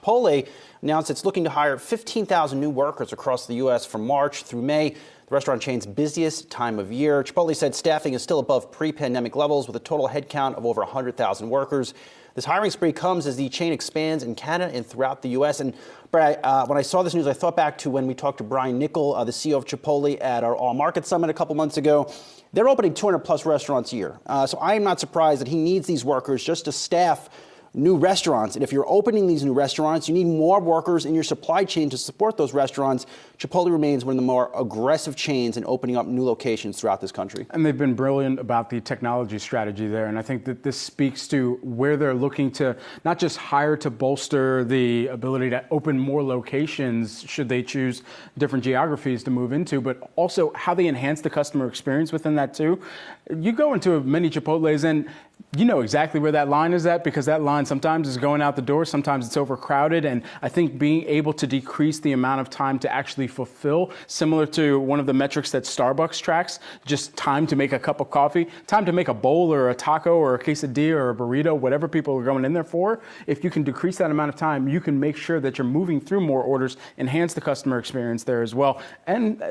Chipotle announced it's looking to hire 15,000 new workers across the U.S. from March through May, the restaurant chain's busiest time of year. Chipotle said staffing is still above pre-pandemic levels with a total headcount of over 100,000 workers. This hiring spree comes as the chain expands in Canada and throughout the U.S. And Brad, when I saw this news, I thought back to when we talked to Brian Niccol, the CEO of Chipotle, at our All Market Summit a couple months ago. They're opening 200-plus restaurants a year. So I am not surprised that he needs these workers just to staff new restaurants. And if you're opening these new restaurants, you need more workers in your supply chain to support those restaurants. Chipotle remains one of the more aggressive chains in opening up new locations throughout this country. And they've been brilliant about the technology strategy there. And I think that this speaks to where they're looking to not just hire to bolster the ability to open more locations should they choose different geographies to move into, but also how they enhance the customer experience within that too. You go into many Chipotles and you know exactly where that line is at, because that line sometimes is going out the door, sometimes it's overcrowded. And I think being able to decrease the amount of time to actually fulfill, similar to one of the metrics that Starbucks tracks, just time to make a cup of coffee, time to make a bowl or a taco or a quesadilla or a burrito, whatever people are going in there for. If you can decrease that amount of time, you can make sure that you're moving through more orders, enhance the customer experience there as well, and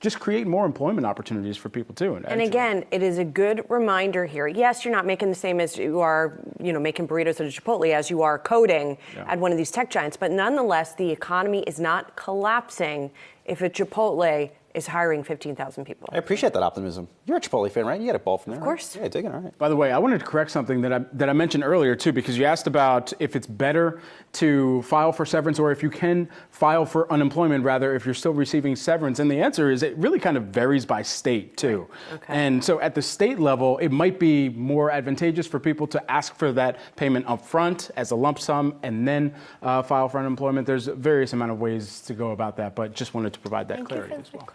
just create more employment opportunities for people too. And again, it is a good reminder here. Yes, you're not making the same as you are, making burritos at a Chipotle as you are coding at one of these tech giants. But nonetheless, the economy is not collapsing if a Chipotle is hiring 15,000 people. I appreciate that optimism. You're a Chipotle fan, right? You got a ball from there. Of course. Right? Yeah, dig it. All right. By the way, I wanted to correct something that I mentioned earlier too, because you asked about if it's better to file for severance or if you can file for unemployment, rather, if you're still receiving severance. And the answer is it really kind of varies by state too. Okay. And so at the state level, it might be more advantageous for people to ask for that payment up front as a lump sum and then file for unemployment. There's various amount of ways to go about that, but just wanted to provide that clarity as well.